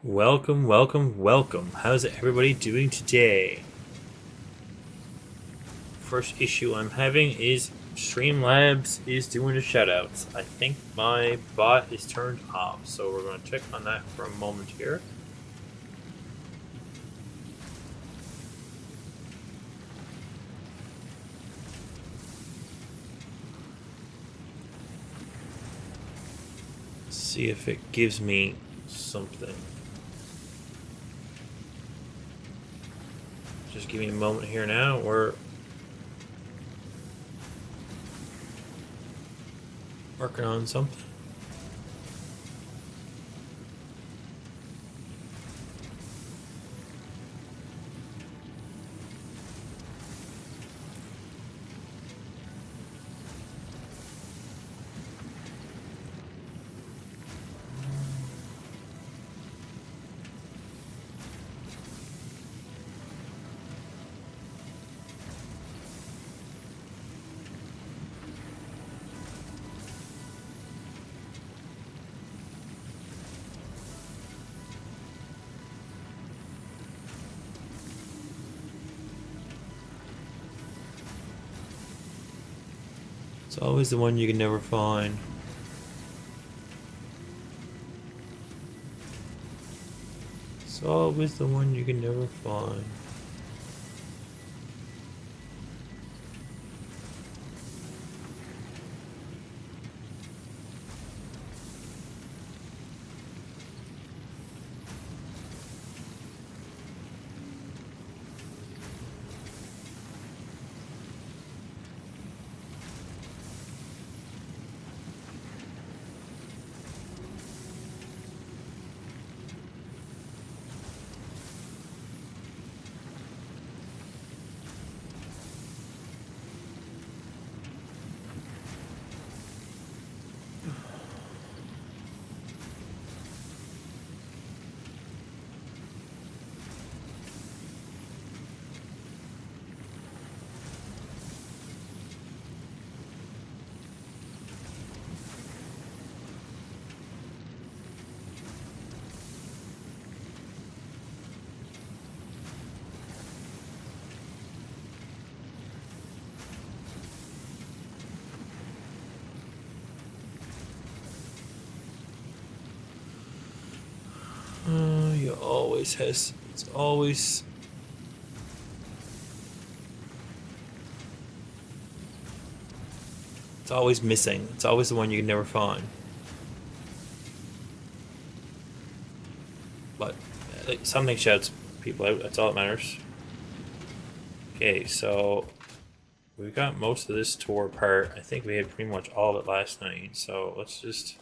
Welcome, welcome, welcome. How's everybody doing today? First issue I'm having is Streamlabs is doing the shoutouts. I think my bot is turned off, so we're going to check on that for a moment here. See if it gives me something. Just give me a moment here now. We're working on something. It's always the one you can never find. It's always the one you can never find. You always has. It's always. It's always missing. It's always the one you can never find. But something shouts people out. That's all that matters. Okay, so we got most of this tore apart. I think we had pretty much all of it last night. So let's just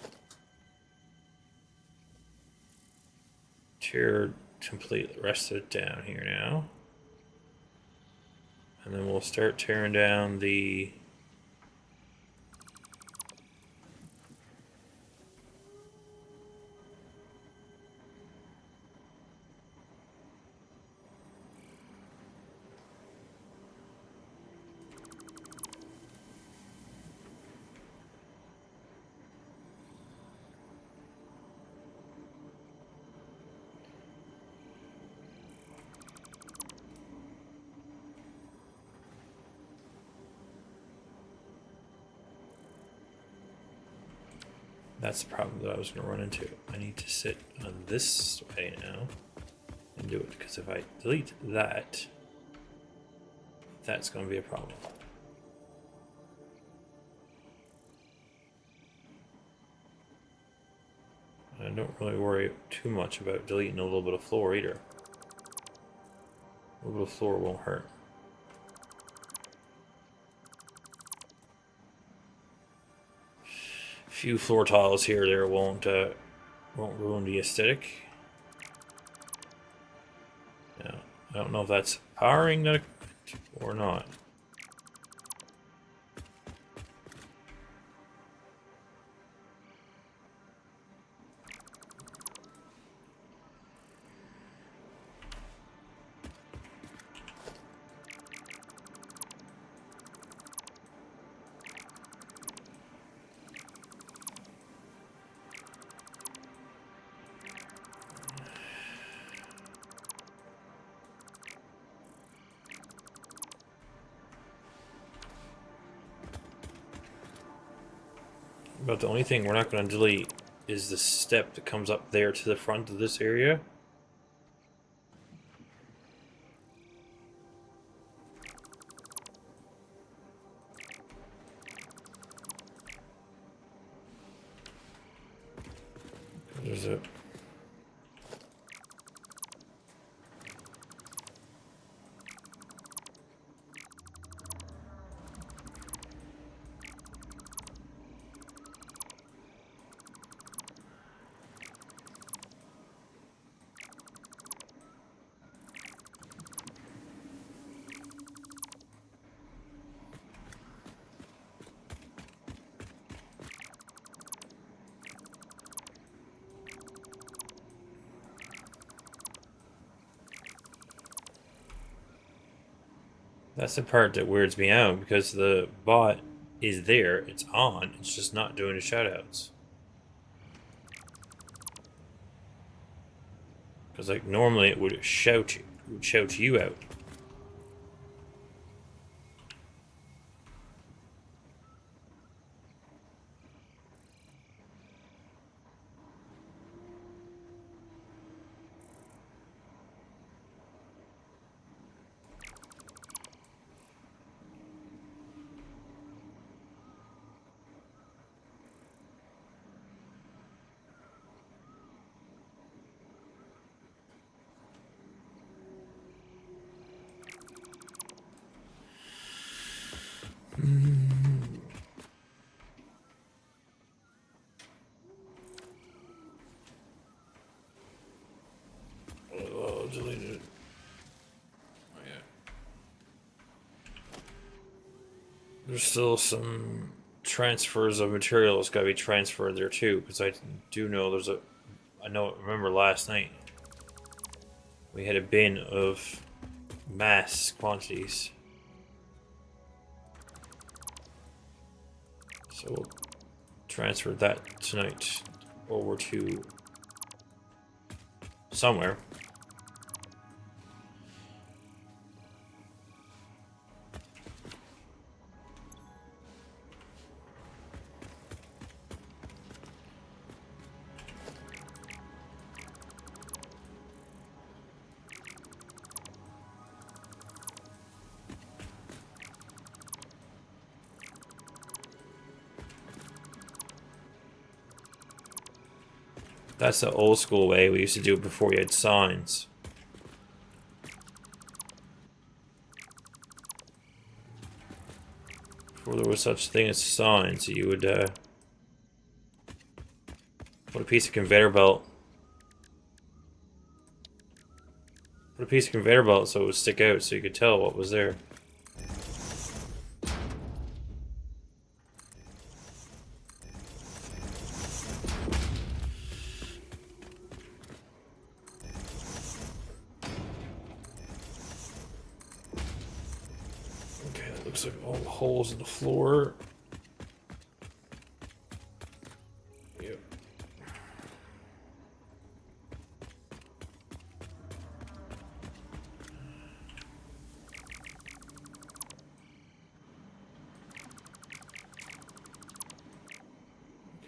tear complete the rest of it down here now. And then we'll start tearing down the that's the problem that I was going to run into. I need to sit on this way now and do it, because if I delete that, that's going to be a problem. I don't really worry too much about deleting a little bit of floor either. A little bit of floor won't hurt. Few floor tiles here or there won't ruin the aesthetic. Now, I don't know if that's powering that or not. But the only thing we're not going to delete is the step that comes up there to the front of this area. There's a... That's the part that weirds me out, because the bot is there, it's on, it's just not doing the shoutouts. Because like normally it would shout you out. Oh, deleted it. Oh, yeah. There's still some transfers of material that's got to be transferred there too, because I do know there's a... remember last night we had a bin of mass quantities. So we'll transfer that tonight over to somewhere. That's the old school way. We used to do it before we had signs. Before there was such thing as signs, you would put a piece of conveyor belt. Put a piece of conveyor belt so it would stick out so you could tell what was there. Looks like all the holes in the floor. Yep.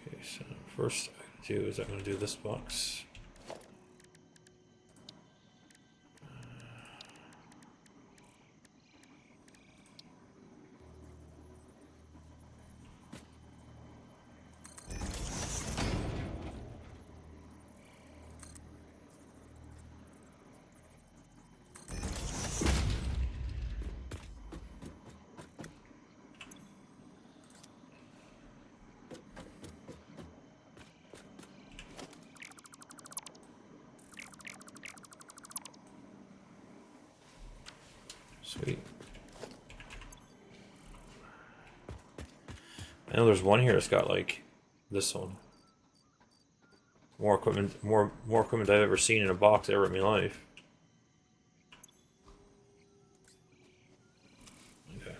Okay, so first I do is I'm going to do this box. Sweet. I know there's one here that's got like this one. More equipment, more equipment I've ever seen in a box ever in my life. Okay.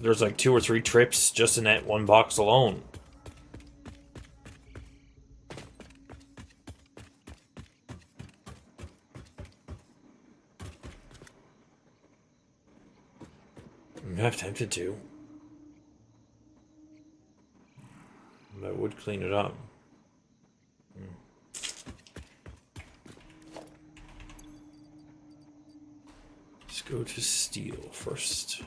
There's like 2 or 3 trips just in that one box alone. I'm half tempted to. clean it up. Let's go to steel first.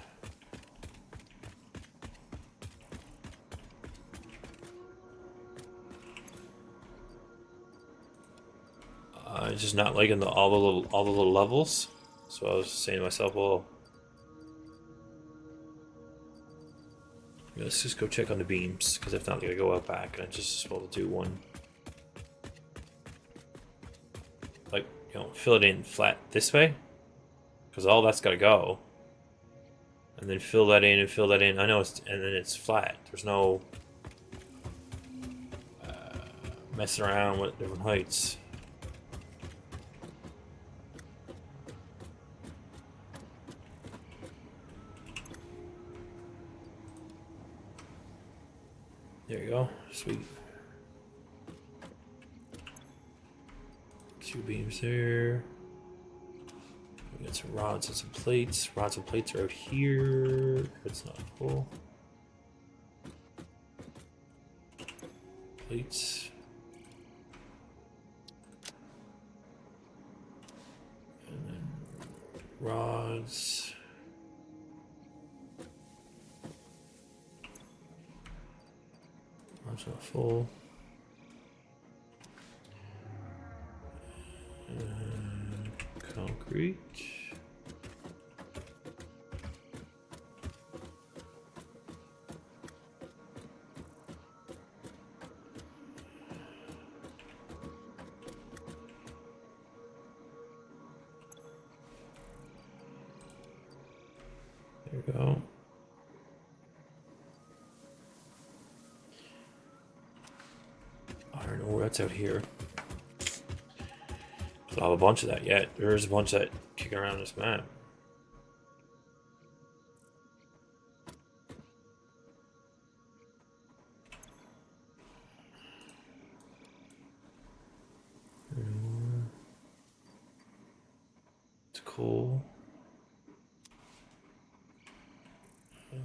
Just not liking all the little levels. So I was saying to myself, well, let's just go check on the beams, because if not, they're gonna go out back, and I'm just supposed to do one. Like, you know, fill it in flat this way, because all that's gotta go. And then fill that in and fill that in. I know it's, and then it's flat. There's no messing around with different heights. There you go. Sweet. 2 beams there. We got some rods and some plates. Rods and plates are out here. It's not full. Plates. And then rods. Rods not full. Concrete. There we go. Iron ore, that's out here. I don't have a bunch of that yet. There's a bunch of that kicking around this map. It's cool.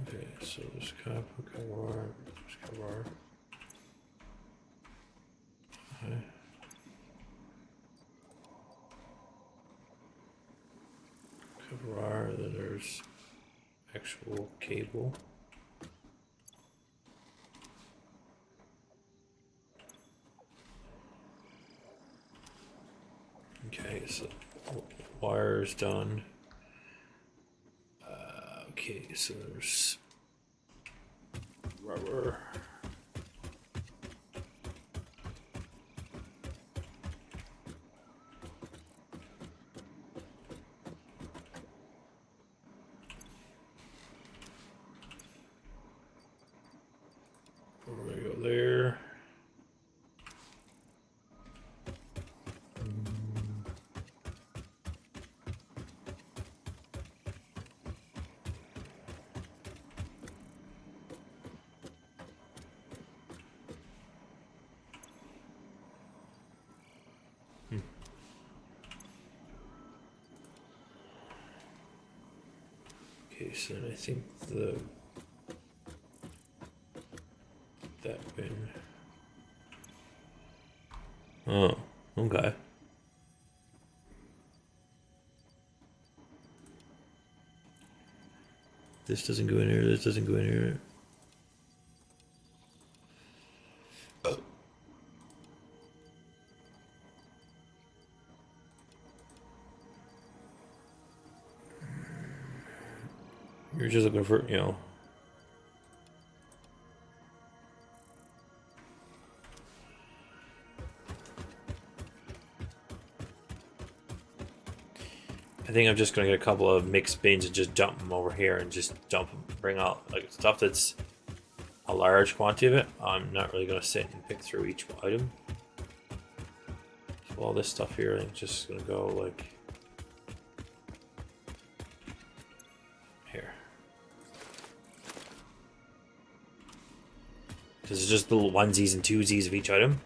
Okay, so there's copper, there's copper. Okay. Copper, then there's actual cable. Okay, so wire's done. Okay, so there's rubber. We're gonna go there. Okay, so then I think that bin. Oh, okay. This doesn't go in here, this doesn't go in here. You're just looking for, you know. I think I'm just gonna get a couple of mixed bins and just dump them over here and just dump them, bring out like stuff that's a large quantity of it. I'm not really gonna sit and pick through each item. So all this stuff here, I think just gonna go like here. Because it's just little onesies and twosies of each item.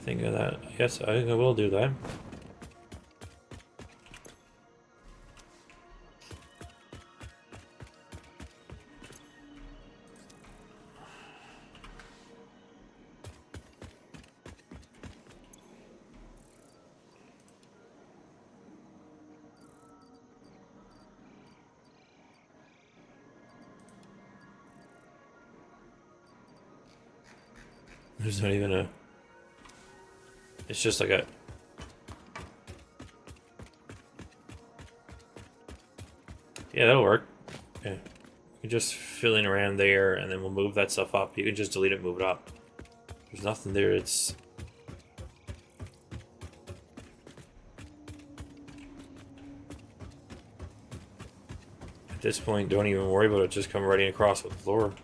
Think of that. Yes, I think I will do that. There's not even a... It's just like a... Yeah, that'll work. Yeah. You can just fill in around there, and then we'll move that stuff up. You can just delete it, move it up. There's nothing there. It's... At this point, don't even worry about it. Just come right across with the floor.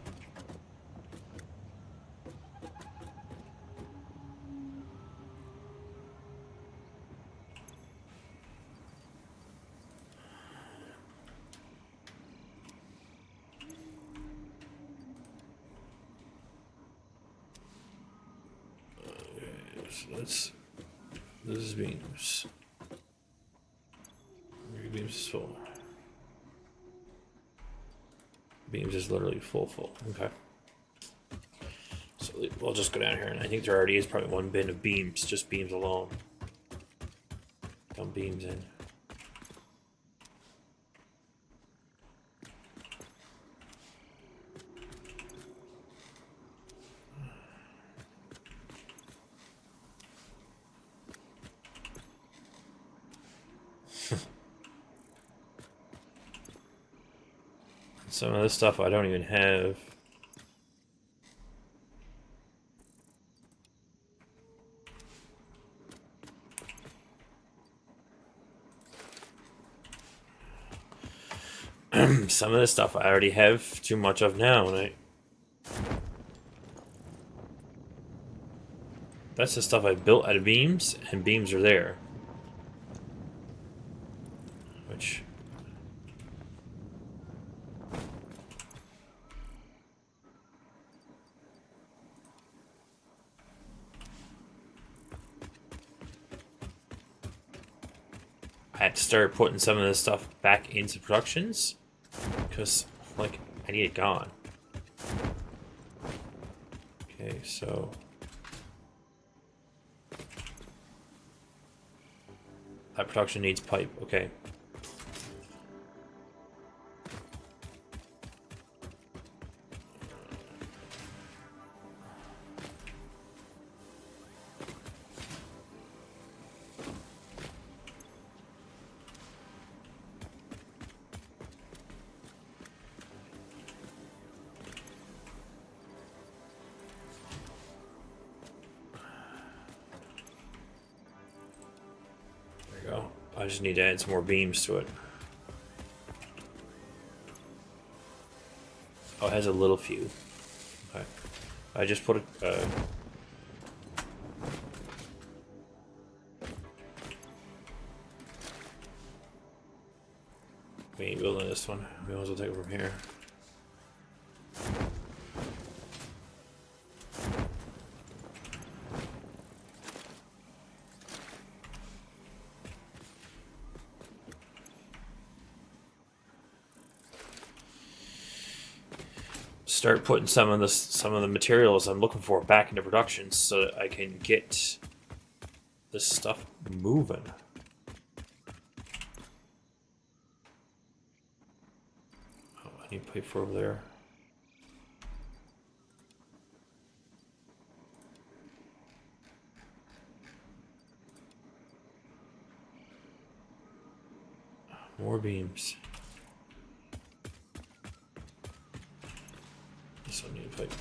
This is beams. Beams is full. Beams is literally full. Okay. So we'll just go down here, and I think there already is probably one bin of beams, just beams alone. Dump beams in. Some of this stuff I don't even have. Some of this stuff I already have too much of now, and that's the stuff I built out of beams, and beams are there. Which... I had to start putting some of this stuff back into productions, because, like, I need it gone. Okay, so... That production needs pipe, okay. I just need to add some more beams to it. Oh, it has a little few. Okay. I just put it... we ain't building this one. We might as well take it from here. Start putting some of the materials I'm looking for back into production so that I can get this stuff moving. Oh, I need pipe for over there. More beams. This one needs pipe.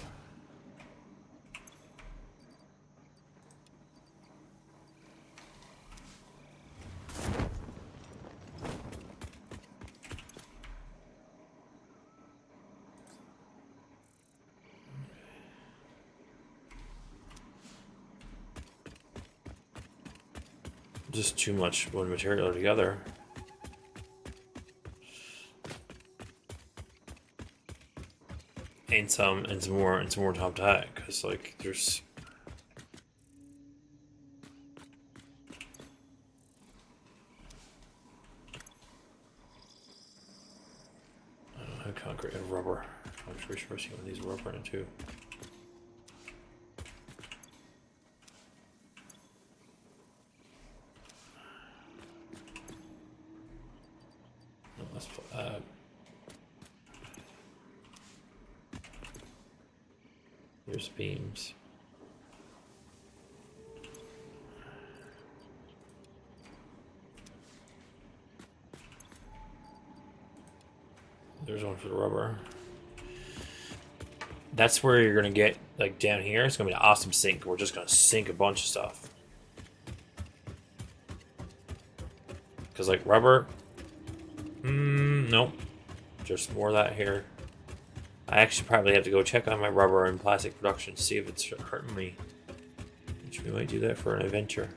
Just too much one material together. And some more top to that, because like there's I don't know, concrete and rubber. I'm pretty sure I've seen one of these rubber in too. No, let's put that. There's beams. There's one for the rubber. That's where you're gonna get, like, down here. It's gonna be an awesome sink. We're just gonna sink a bunch of stuff. Because, like, rubber... nope. Just more of that here. I actually probably have to go check on my rubber and plastic production to see if it's hurting me. Which we might do that for an adventure.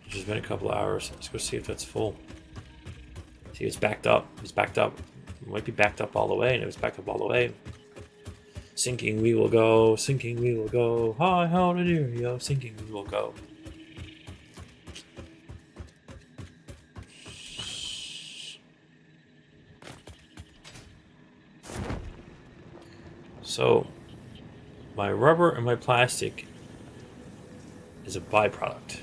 It's just been a couple hours. Let's go see if that's full. See, it's backed up. It's backed up. It might be backed up all the way, and if it's backed up all the way, sinking we will go. Sinking we will go. Hi, how to do yo? Sinking we will go. So, my rubber and my plastic is a byproduct.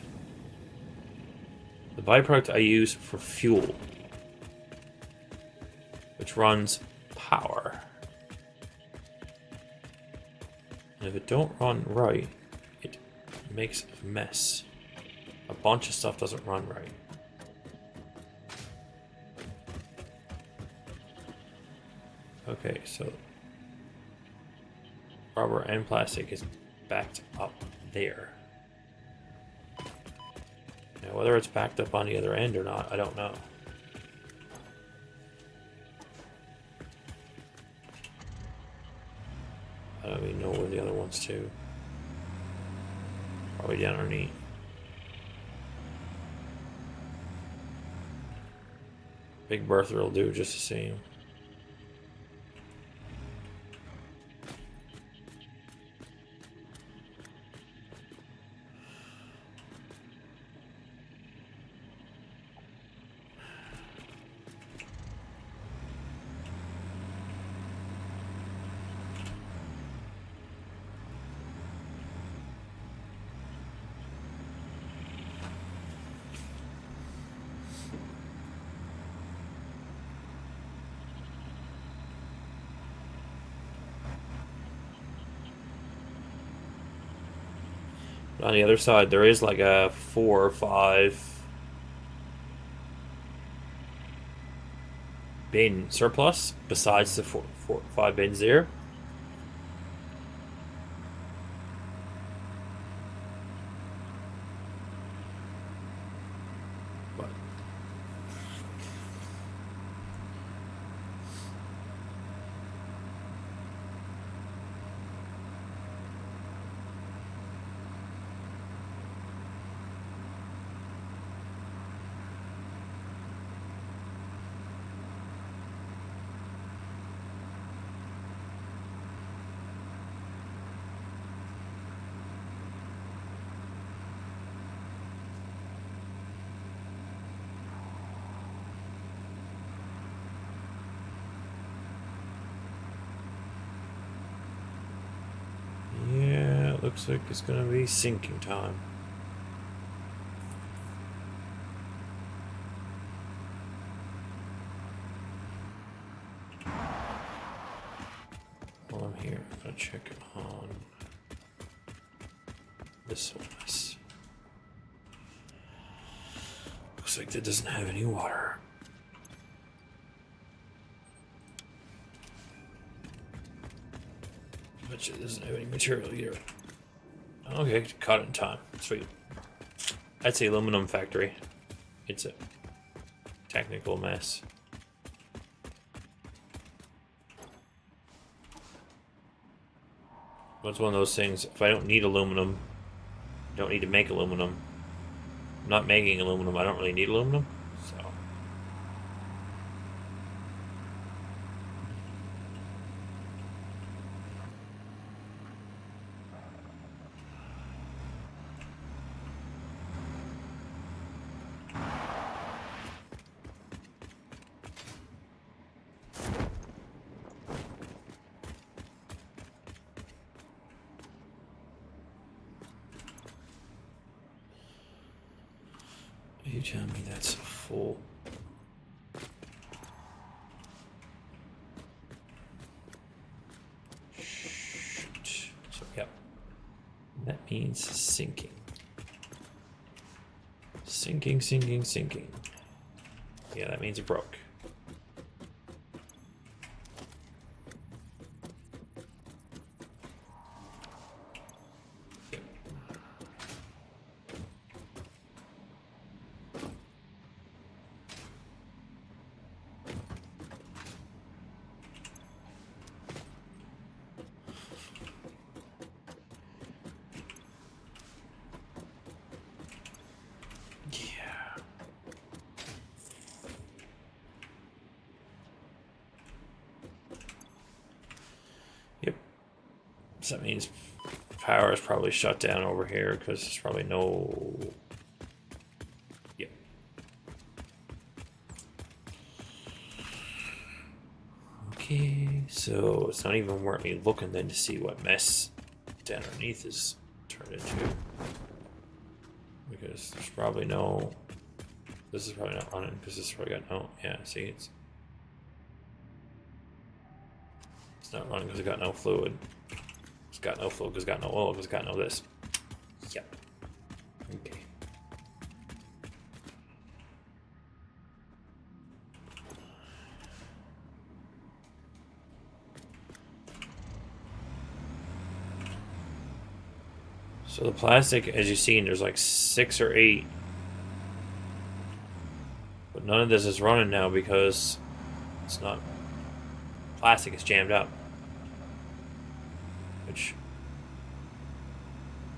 The byproduct I use for fuel, which runs power. And if it don't run right, it makes a mess. A bunch of stuff doesn't run right. Okay, so rubber and plastic is backed up there. Now, whether it's backed up on the other end or not, I don't know. I don't even know where the other one's to. Probably down underneath. Big Bertha will do just the same. On the other side, there is like a 4 or 5 bin surplus besides the 4 or 5 bins there. But yeah, it looks like it's gonna be sinking time. While I'm here, I'm gonna check on this one. Looks like that doesn't have any water. Bet you it doesn't have any material either. Okay, caught it in time. Sweet. That's the aluminum factory. It's a technical mess. But it's one of those things, if I don't need aluminum, I don't need to make aluminum. I'm not making aluminum, I don't really need aluminum, so. You tell me that's full. Shoot. So, yep. That means sinking. Sinking, sinking, sinking. Yeah, that means it broke. Yep. So that means power is probably shut down over here because there's probably no. Yep. Okay, so it's not even worth me looking then to see what mess down underneath is turned into. Because there's probably no. This is probably not running because this probably got no. Yeah, see, it's not running because it got no fluid. It's got no fluid because it's got no oil because it's got no this. Yep. Okay. So the plastic, as you've seen, there's like 6 or 8. But none of this is running now because it's not plastic is jammed up. Which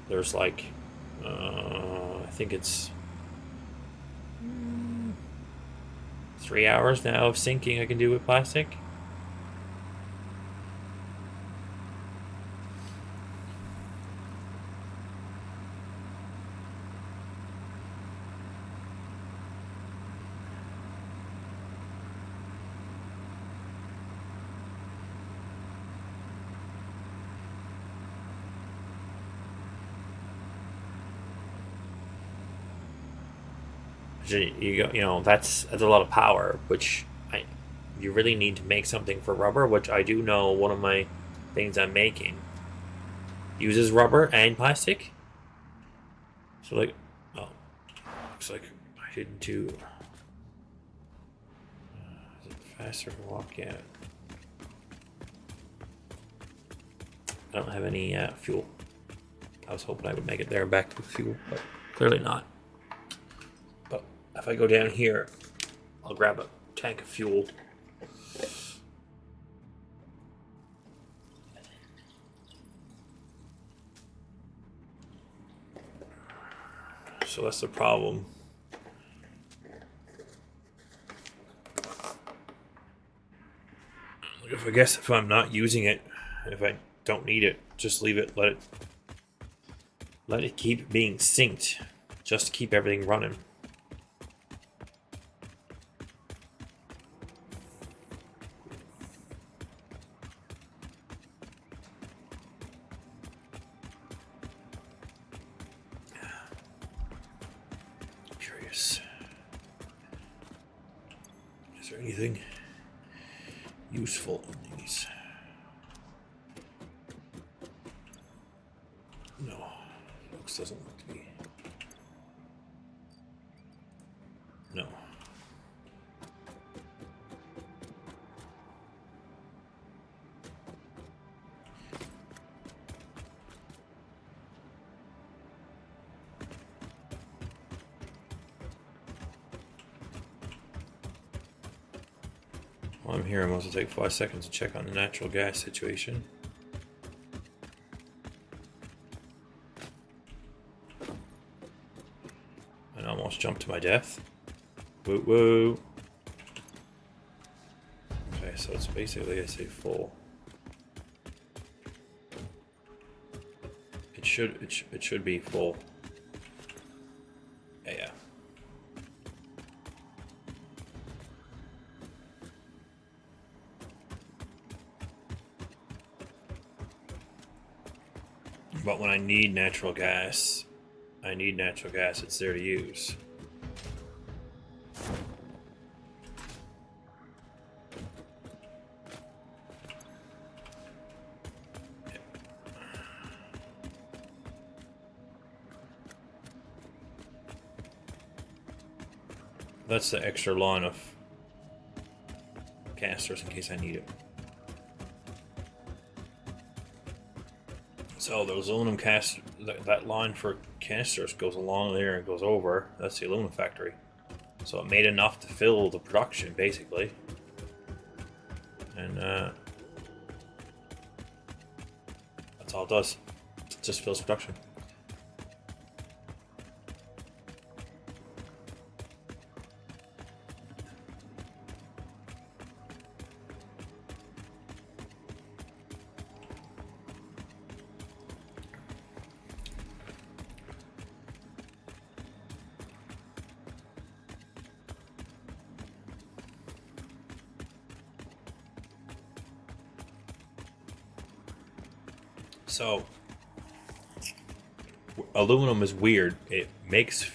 there's like I think it's 3 hours now of sinking I can do with plastic. You know that's a lot of power, which you really need to make something for rubber, which I do know one of my things I'm making uses rubber and plastic. So like, oh, looks like I didn't do. Is it faster to walk? Yeah. I don't have any fuel. I was hoping I would make it there and back to fuel, but clearly not. But if I go down here, I'll grab a tank of fuel. So that's the problem. I guess if I'm not using it, if I don't need it, just leave it. Let it keep being synced, just to keep everything running. Curious. Is there anything useful in these? No. Looks doesn't look to be. No. While I'm here, I'm also take 5 seconds to check on the natural gas situation. And almost jumped to my death. Woo woo. Okay, so it's basically, I say full. It should be full. Yeah. But when I need natural gas, it's there to use. That's the extra line of canisters in case I need it. So those aluminum cast that line for canisters goes along there and goes over. That's the aluminum factory. So it made enough to fill the production, basically. And that's all it does. It just fills production. So, aluminum is weird. It makes...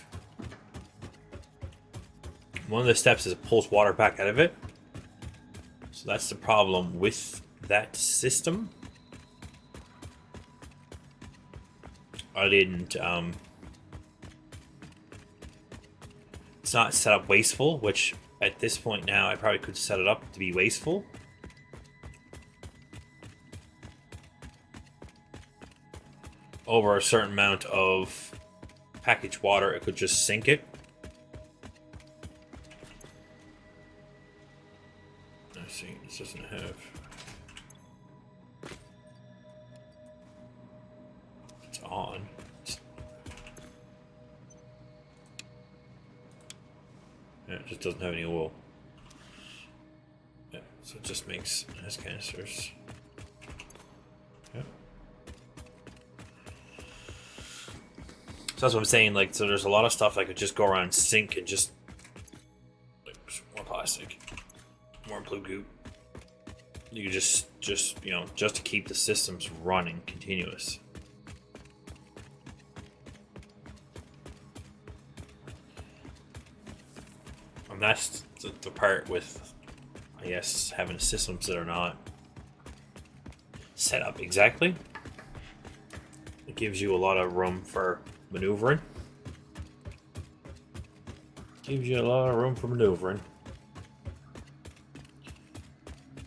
One of the steps is it pulls water back out of it. So that's the problem with that system. I didn't... It's not set up wasteful, which at this point now I probably could set it up to be wasteful. Over a certain amount of packaged water, it could just sink it. Let's see, this doesn't have... It's on. Yeah, it just doesn't have any oil. Yeah, so it just makes... It has canisters. Yeah. So that's what I'm saying, like, so there's a lot of stuff that could just go around and sink and just, like, more plastic, more blue goop. You could just, you know, just to keep the systems running continuous. And that's the part with, I guess, having systems that are not set up exactly. It gives you a lot of room for maneuvering. Gives you a lot of room for maneuvering.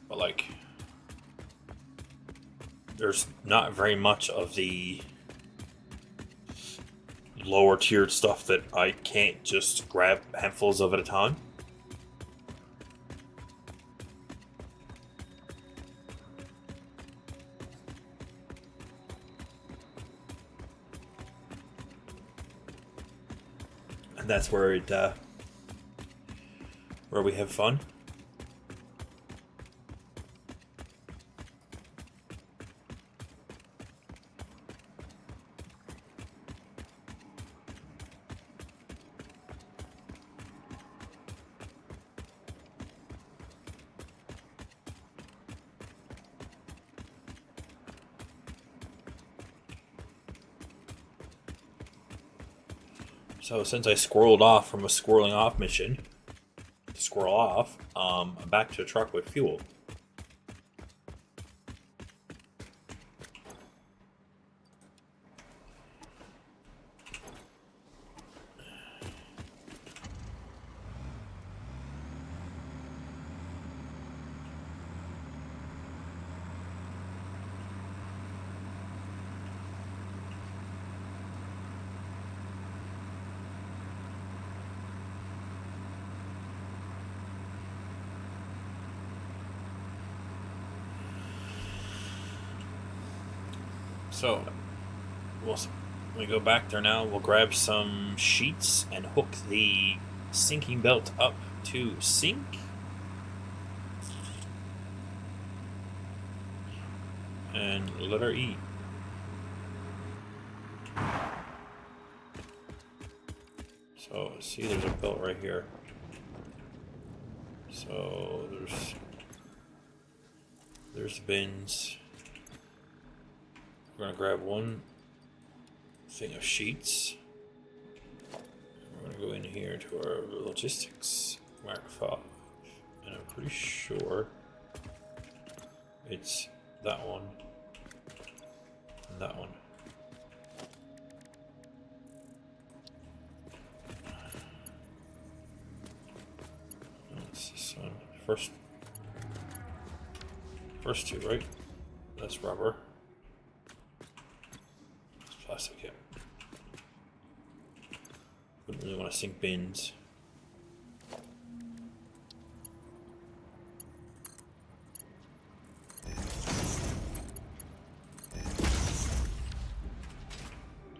But like, there's not very much of the lower tiered stuff that I can't just grab handfuls of at a time. And that's where we have fun. So since I squirreled off from a squirreling off mission, to squirrel off, I'm back to the truck with fuel. So, when we go back there now, we'll grab some sheets and hook the sinking belt up to sink. And let her eat. So, see, there's a belt right here. So, there's the bins. We're going to grab one thing of sheets. We're going to go in here to our logistics Mark 5. And I'm pretty sure it's that one and that one. What's this one? First two, right? That's rubber. It's plastic, yeah. Wouldn't really want to sink bins.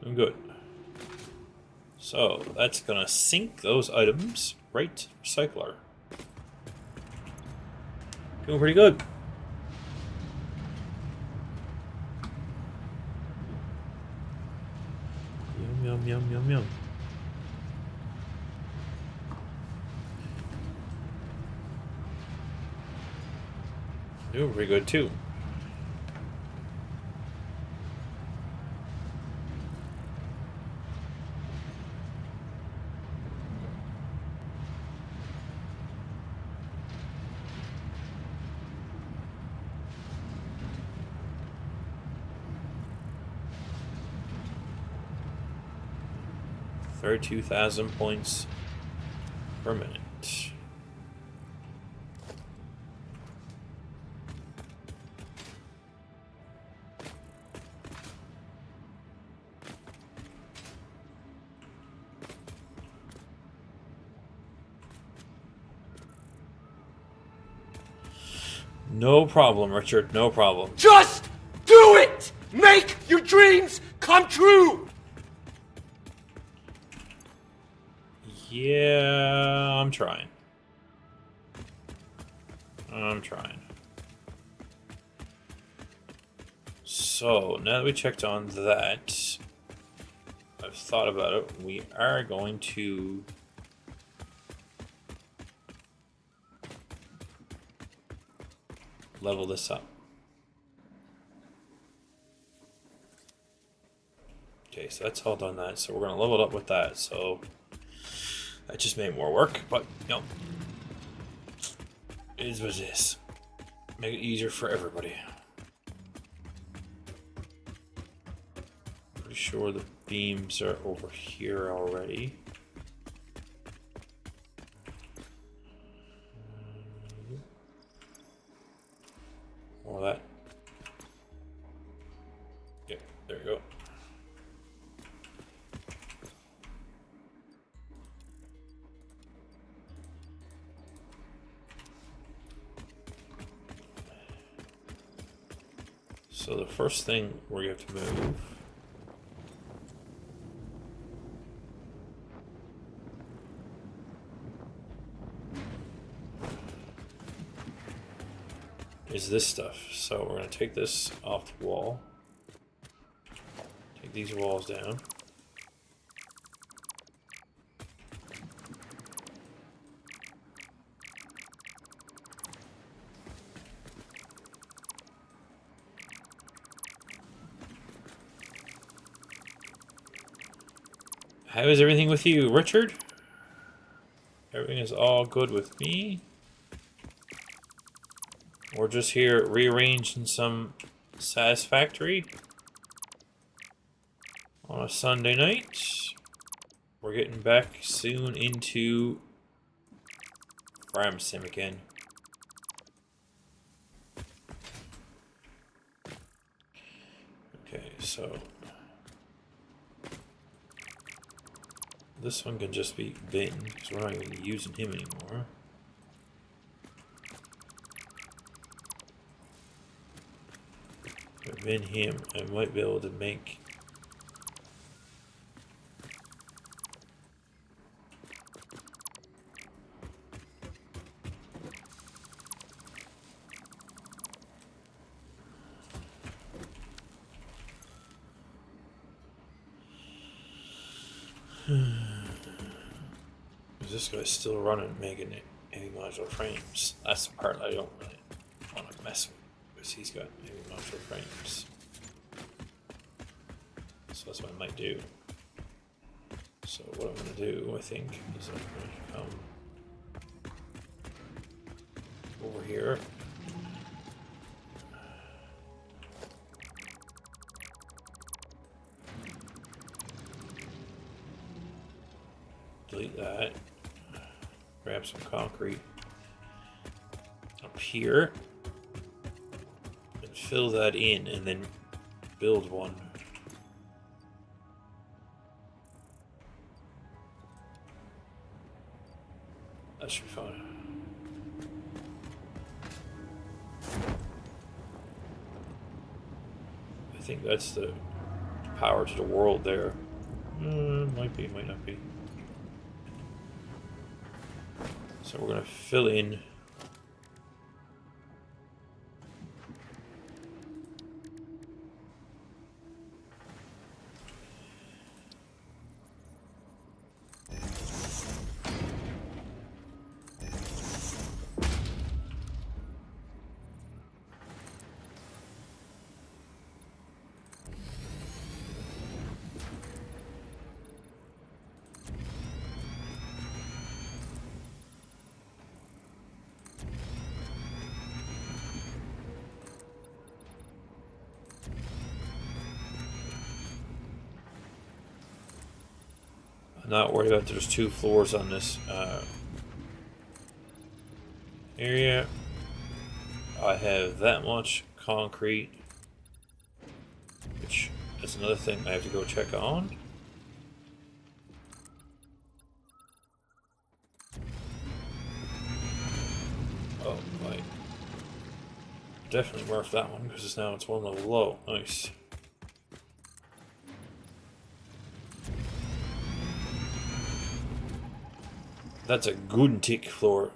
Doing good. So that's gonna sink those items right to recycler. Doing pretty good. Yum, yum, yum, yum, yum. Doing pretty good too. $32,000 points per minute. No problem, Richard. No problem. Just do it! Make your dreams come true! Yeah, I'm trying. So, now that we checked on that, I've thought about it. We are going to level this up. Okay, so that's all done that. So we're going to level it up with that. So that just made more work, but you know, it is what it is. Make it easier for everybody. Pretty sure the beams are over here already. More of that. Yeah, there you go. So the first thing we have to move is this stuff. So we're going to take this off the wall. Take these walls down. How is everything with you, Richard? Everything is all good with me. We're just here rearranging some Satisfactory on a Sunday night. We're getting back soon into Farm Sim again. Okay, so this one can just be bin because we're not even using him anymore. Bin him, I might be able to make this guy's still running, making it heavy modular frames. That's the part I don't really want to mess with. Because he's got heavy modular frames. So that's what I might do. So what I'm going to do, I think, is I'm going to come over here. Delete that. Grab some concrete. up here and fill that in and then build one. That should be fine. I think that's the power to the world there. Might be, might not be. So we're gonna fill in. I'm not worried about there's 2 floors on this area. I have that much concrete, which is another thing I have to go check on. Oh, right. Definitely worth that one because now it's 1 level low. Nice. That's a good tick floor.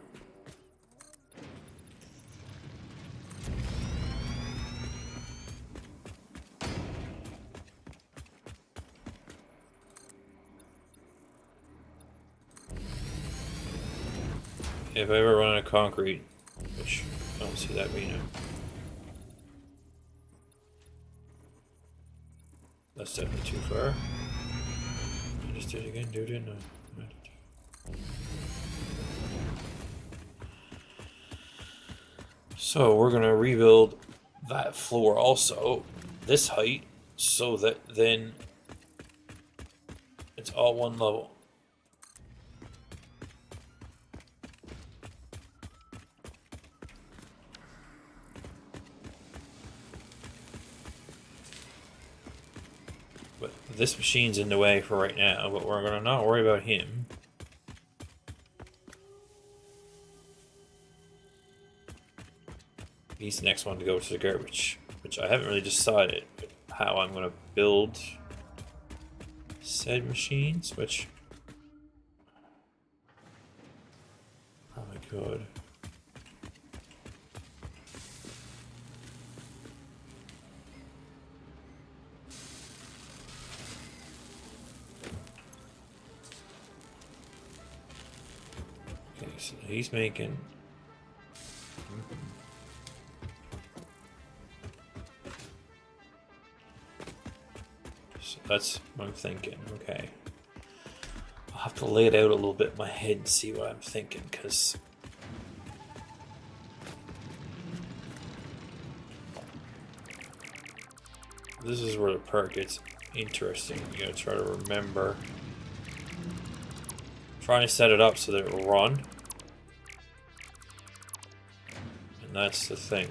If I ever run out of concrete, which I don't see that being a... That's definitely too far. I just did it again, dude, didn't I? So we're gonna rebuild that floor also, this height, so that then it's all 1 level. But this machine's in the way for right now, but we're gonna not worry about him. He's the next one to go to the garbage, which I haven't really decided how I'm going to build said machines, which probably could. Okay, so he's making... So that's what I'm thinking. Okay. I'll have to lay it out a little bit in my head and see what I'm thinking, because this is where the part gets interesting. You gotta try to remember. Trying to set it up so that it will run. And that's the thing.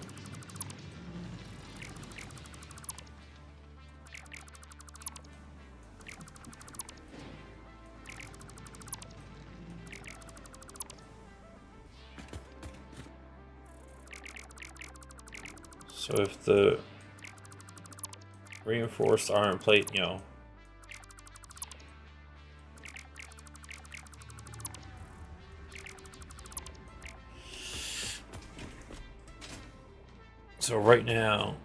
So if the reinforced iron plate, you know, so right now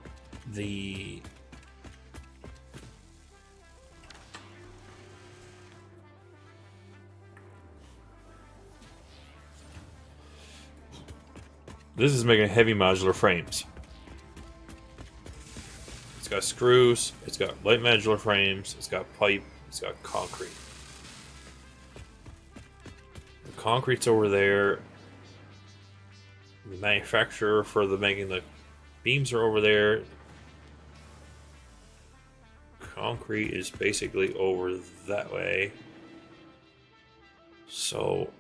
the this is making heavy modular frames. It's got screws, it's got light modular frames, it's got pipe, it's got concrete. The concrete's over there. The manufacturer for the making the beams are over there. Concrete is basically over that way. So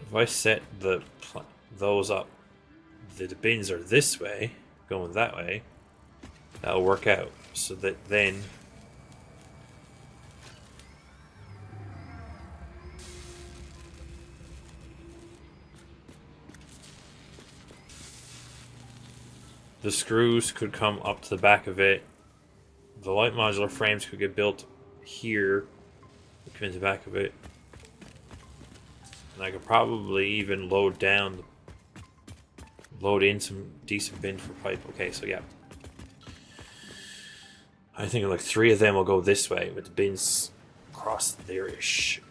If I set those up, the bins are this way, going that way, that'll work out. So that then the screws could come up to the back of it. The light modular frames could get built here, come into the back of it. And I could probably even load in some decent bins for pipe. Okay, so yeah. I think like 3 of them will go this way with the bins across there-ish.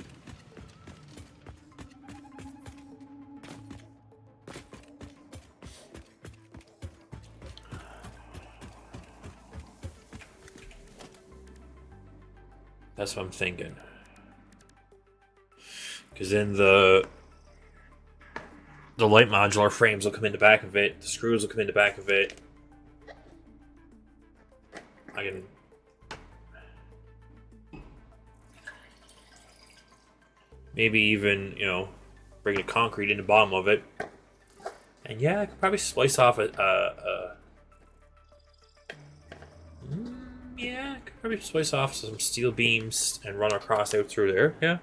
That's what I'm thinking. Because then the light modular frames will come in the back of it. The screws will come in the back of it. I can... maybe even, bring the concrete in the bottom of it. And yeah, I could probably splice off yeah, I could probably splice off some steel beams and run across out through there, yeah.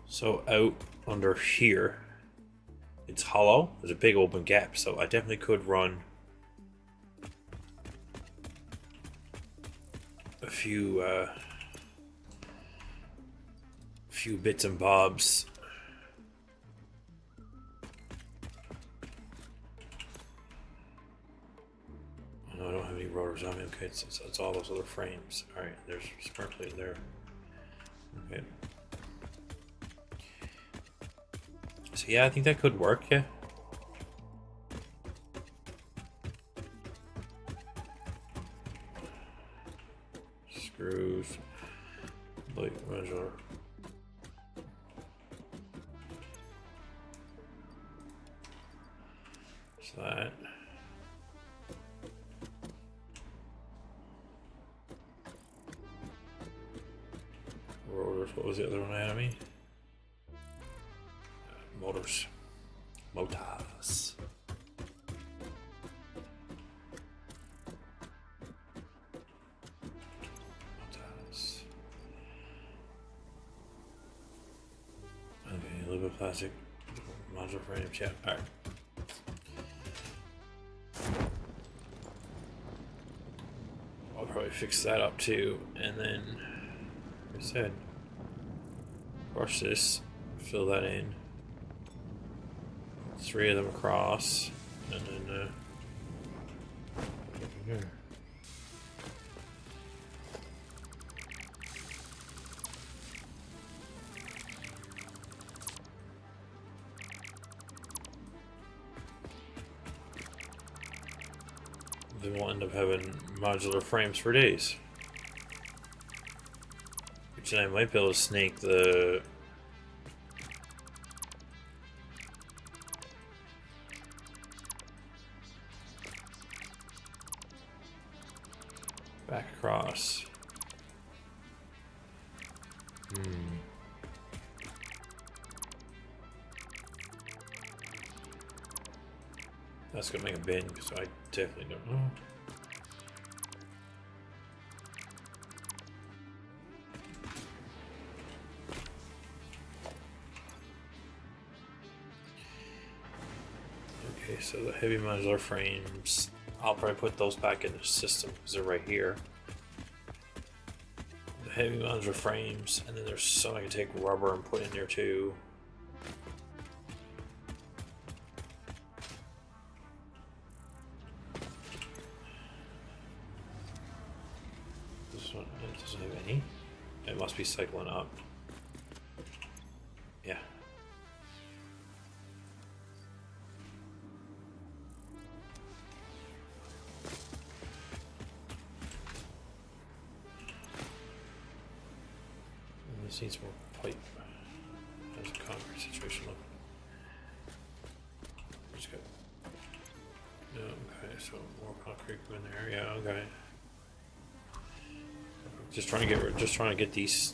So out under here, it's hollow. There's a big open gap, so I definitely could run a few bits and bobs. Oh, I don't have any rotors on me. Okay, it's all those other frames. All right, there's sparkly there. Okay. So yeah, I think that could work, yeah. Screws, light measure. So that. Rotors, what was the other one ahead of me? Motors. Motors. Okay, a little bit of plastic. Modular frames, yeah. Alright. I'll probably fix that up too. And then, like I said, brush this, fill that in. 3 of them across, and then here. Then we'll end up having modular frames for days. Which then I might be able to snake the back across. That's gonna make a bin, because I definitely don't know. Okay, so the heavy modular frames, I'll probably put those back in the system because they're right here. The heavy modular frames, and then there's some I can take rubber and put in there too. This one it doesn't have any. It must be cycling up. Yeah. This needs more pipe. How's the concrete situation look? Just go. No, okay, so more concrete go in there. Yeah, okay. Just trying to get these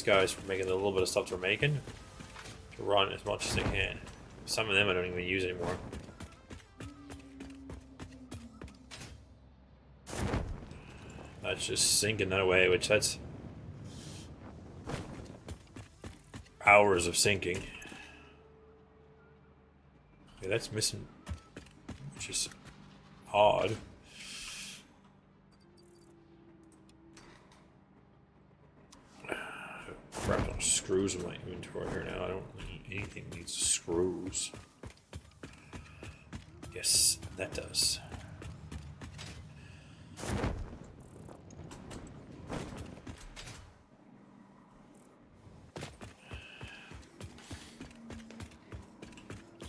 guys from making the little bit of stuff they're making to run as much as they can. Some of them I don't even use anymore. That's just sinking that away, which that's hours of sinking. Okay, that's missing, which is odd. Crap on screws in my inventory here now. I don't need anything that needs screws. Yes, that does.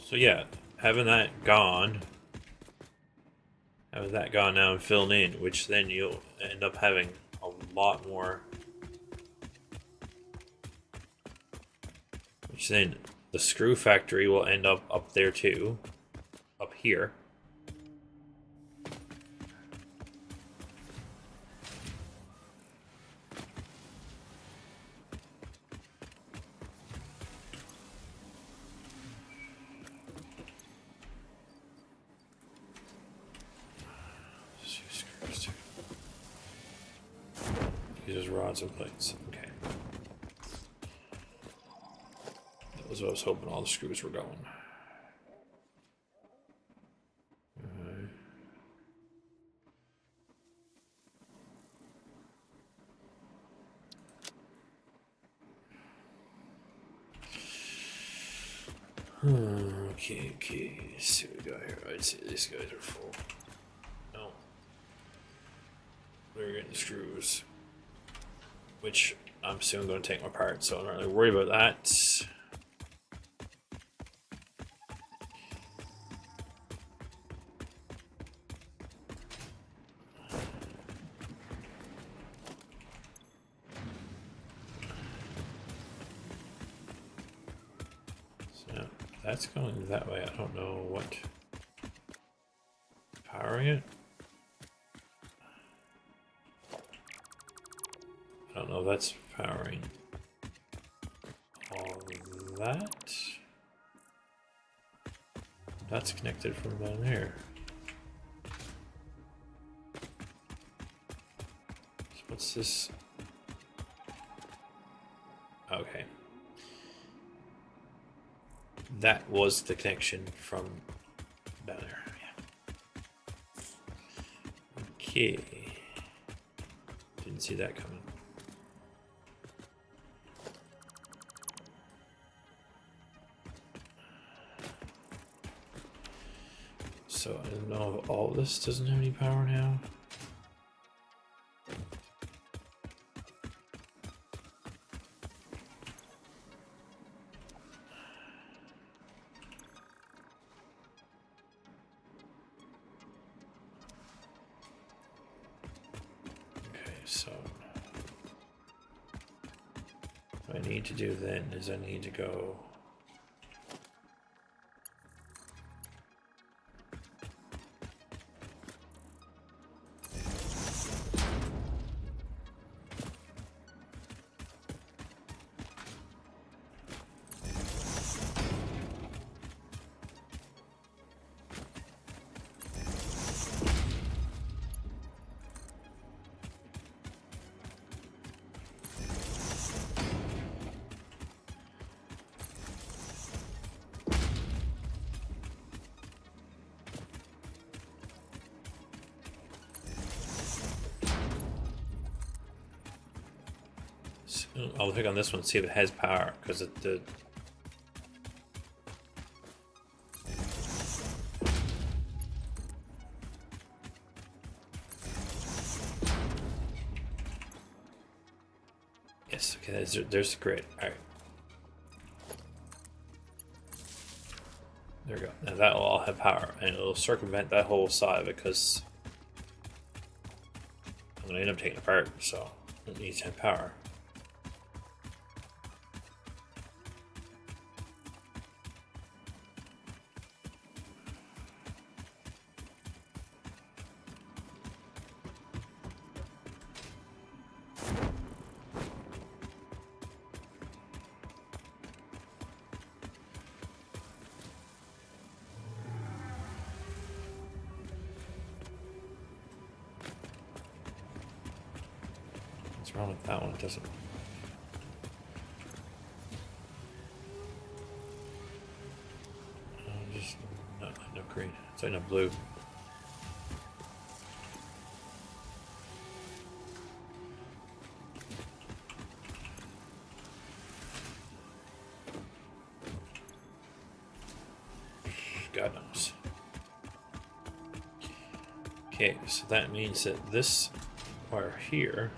So yeah, having that gone now and filled in, which then you'll end up having a lot more. Which then the screw factory will end up there too, up here. These are rods and plates. Okay. That was what I was hoping all the screws were going. Okay. Let's see what we got here. I'd say these guys are full. No. They're getting the screws. Which I'm soon going to take them apart, so I'm not really worried about that. So that's going that way. I don't know what. Powering it? I don't know if that's powering all that. That's connected from down there. So what's this? Okay. That was the connection from down there. Yeah. Okay. Didn't see that coming. So I don't know if all this doesn't have any power now. Okay, so what I need to do then is I need to go. I'll click on this one, see if it has power, because it did. Yes, okay, there's the grid. Alright. There we go. Now that will all have power, and it'll circumvent that whole side because I'm going to end up taking it apart, so it needs to have power. What's wrong with that one? It doesn't. Just no green. It's like no blue. God knows. Okay, so that means that this wire here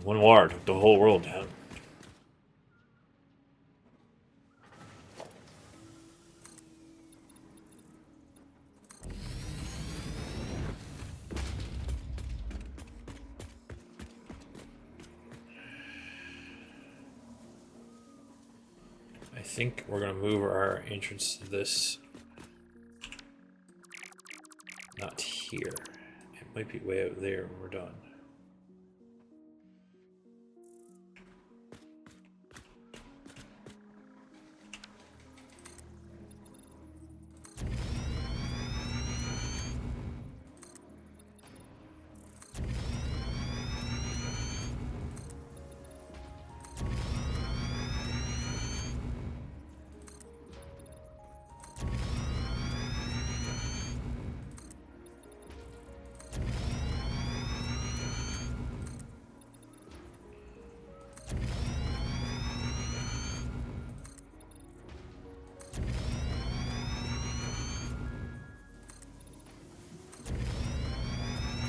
one wire took the whole world down. I think we're going to move our entrance to this. Not here. It might be way out there when we're done.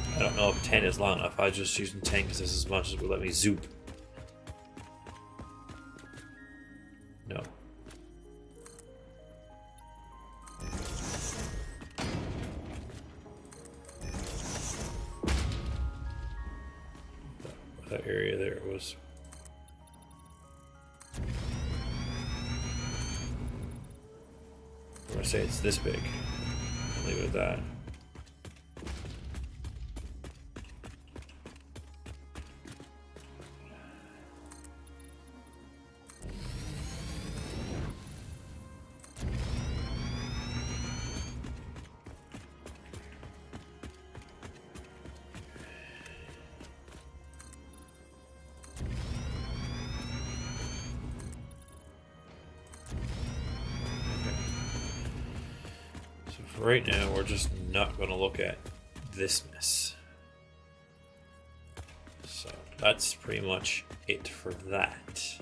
I don't know if 10 is long enough. I was just using 10 because this is as much as would let me zoop. No. That area there was. I'm going to say it's this big. I'll leave it at that. Right now, we're just not going to look at this mess. So that's pretty much it for that.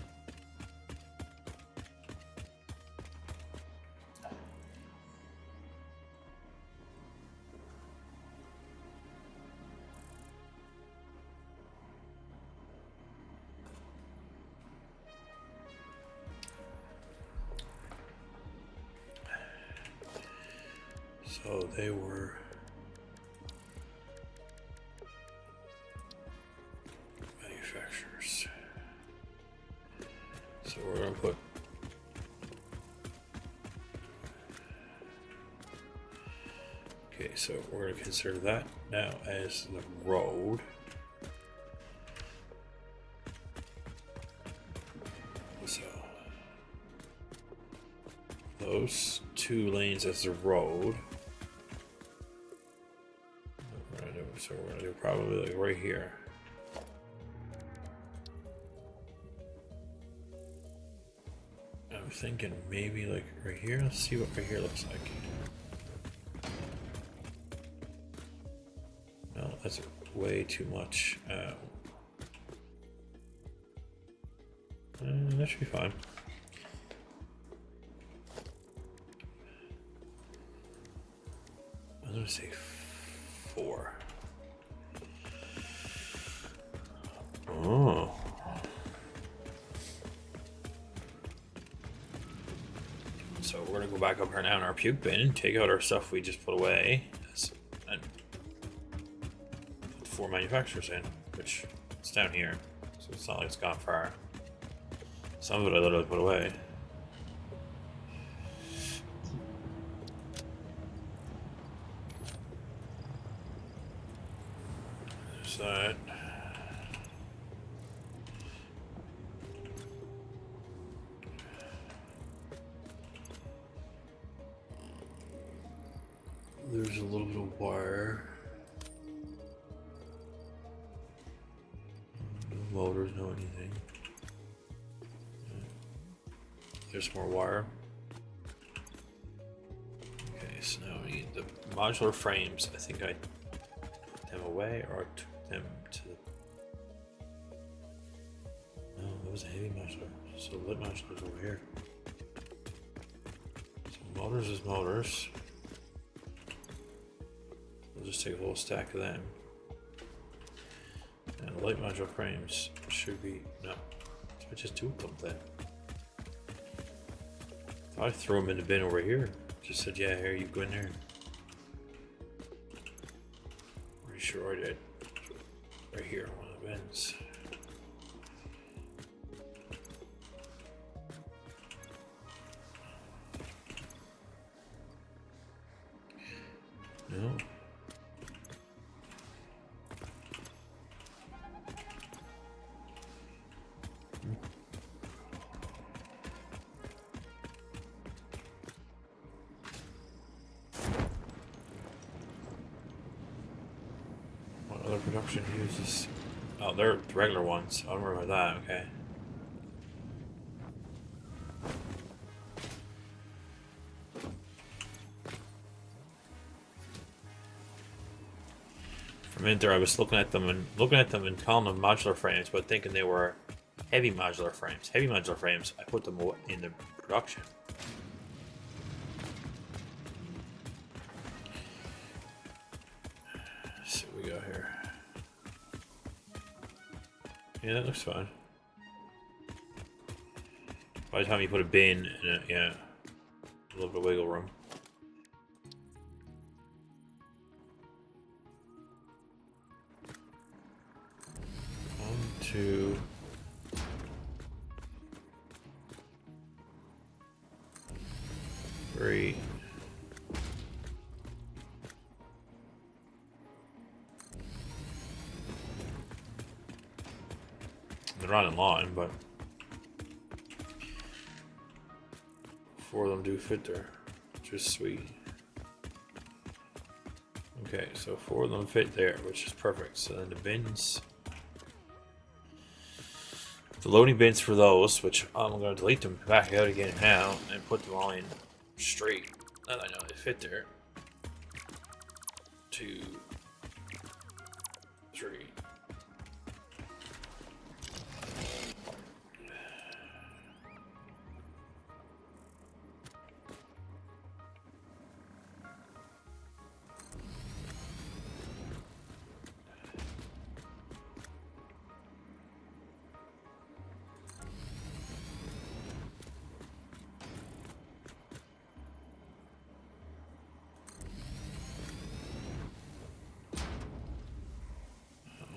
So they were manufacturers. So we're going to put okay, so we're going to consider that now as the road. So those 2 lanes as the road. So we're going to do probably like right here. I'm thinking maybe like right here. Let's see what right here looks like. No, that's way too much. That should be fine. I'm going to say 4. Oh. So we're gonna go back up here now in our puke bin and take out our stuff we just put away. And put 4 manufacturers in, which it's down here. So it's not like it's gone far. Some of it I literally put away. There's that. There's a little bit of wire. No motors, no anything. There's more wire. Okay, so now we need the modular frames. I think I put them away or took them to the... No, that was a heavy modular. So light modular is over here. So motors is motors. We'll just take a whole stack of them. And light module frames should be... No. So I just do them then. I threw them in the bin over here. Just said, yeah, here, you go in there. Pretty sure I did. Right here, one of the bins. No. What other production uses? Oh, they're the regular ones. I don't remember that. Okay. For a minute there, I was looking at them and calling them modular frames, but thinking they were heavy modular frames. Heavy modular frames, I put them in the production. Let's see what we got here. Yeah, that looks fine. By the time you put a bin in it, yeah, a little bit of wiggle room. One, two. Three. They're not in line, but 4 of them do fit there, which is sweet. Okay, so 4 of them fit there, which is perfect. So then the bins, the loading bins for those, which I'm going to delete them back out again now and put them all in straight. Now that I know they fit there. 2, 3.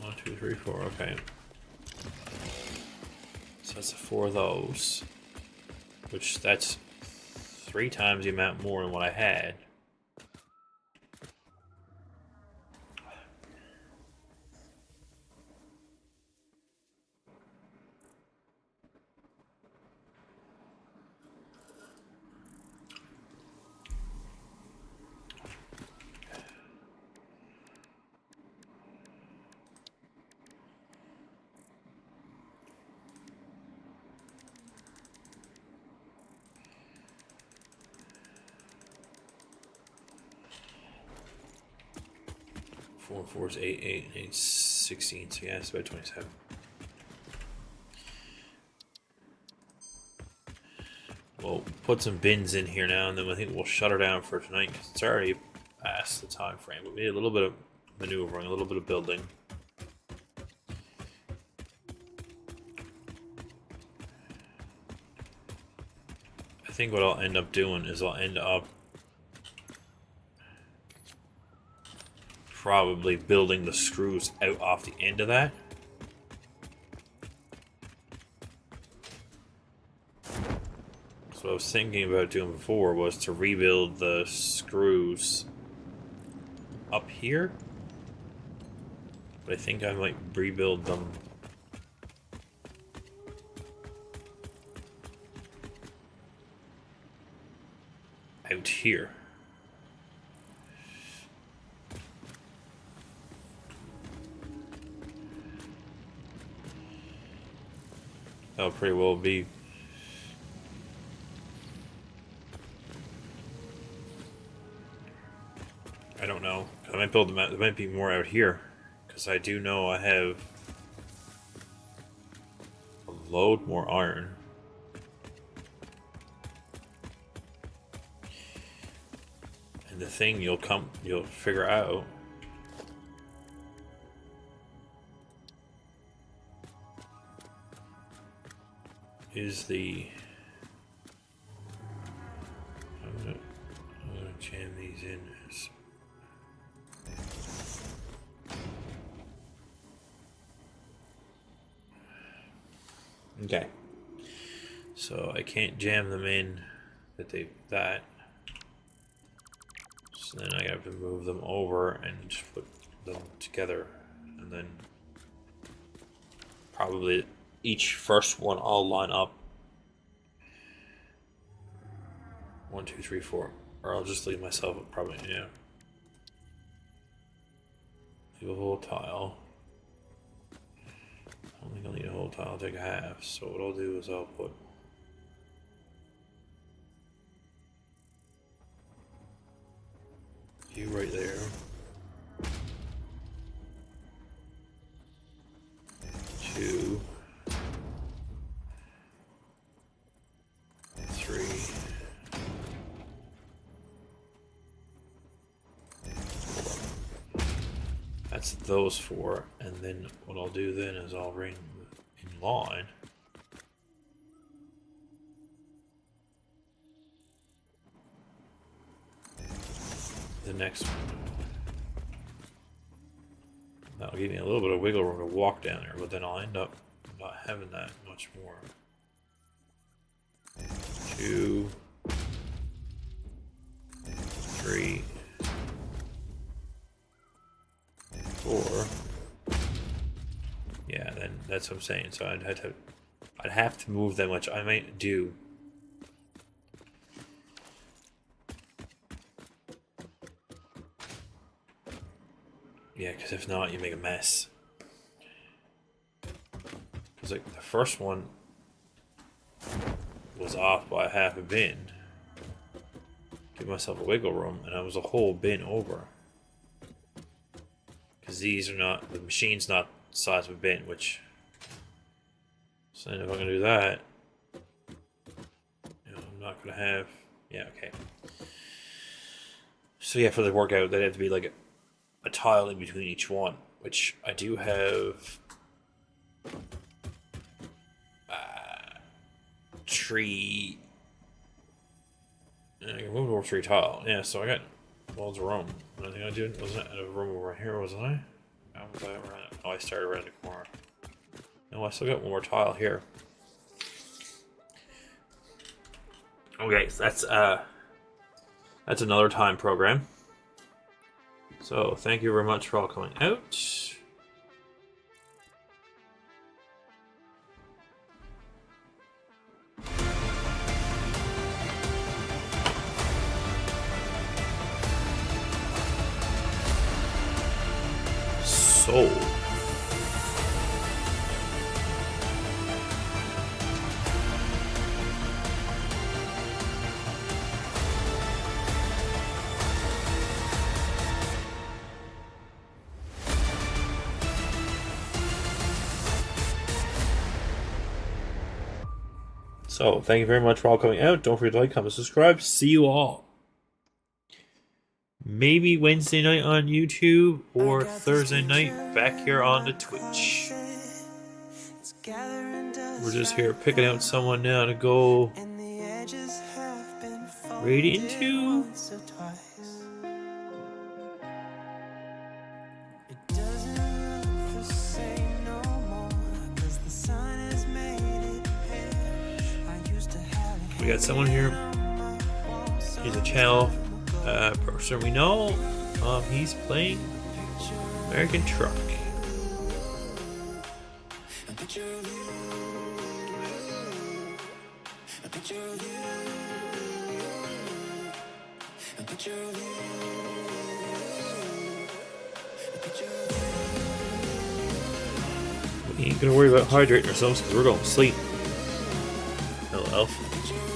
One, two, three, four. Okay. So that's 4 of those, which that's 3 times the amount more than what I had. Four, 4 is 8, 8, 8, 16. So yeah, it's about 27. We'll put some bins in here now, and then I think we'll shut her down for tonight because it's already past the time frame. But we need a little bit of maneuvering, a little bit of building. I think what I'll end up doing is I'll end up probably building the screws out off the end of that. So what I was thinking about doing before was to rebuild the screws up here. But I think I might rebuild them out here. That'll pretty well be. I don't know. I might build them out. There might be more out here. Because I do know I have a load more iron. And the thing you'll figure out is I'm gonna jam these in as okay. So I can't jam them in that. So then I have to move them over and just put them together, and then probably each first one all line up. 1, 2, 3, 4. Or I'll just leave myself probably, yeah. Leave a whole tile. I don't think I'll need a whole tile, I'll take a half. So what I'll do is I'll put you right there. 2, 3. That's those 4, and then what I'll do then is I'll ring in line the next one. That'll give me a little bit of wiggle room to walk down there, but then I'll end up not having that much more. 2, 3, 4. Yeah, then that's what I'm saying. So I'd have to move them, which I might do. Yeah, because if not, you make a mess. Because like the first one was off by half a bin. Give myself a wiggle room, and I was a whole bin over. Because these are not, the machine's not the size of a bin, which, so then if I'm going to do that, you know, I'm not going to have, yeah, okay. So yeah, for the workout, they'd have to be like a tile in between each one, which I do have tree, and I can move over 3 tile, yeah, so I got loads of room. I think I did, wasn't it a room over here, wasn't I? How was I around it? Oh, I started around the corner. No, I still got one more tile here. Okay, so that's another time program. So thank you very much for all coming out. Sold. So, thank you very much for all coming out. Don't forget to like, comment, subscribe. See you all. Maybe Wednesday night on YouTube or Thursday night back here on the Twitch. We're just here picking out someone now to go right into. We got someone here. He's a channel person we know. He's playing American Truck. We ain't gonna worry about hydrating ourselves because we're going to sleep. Hello, elf.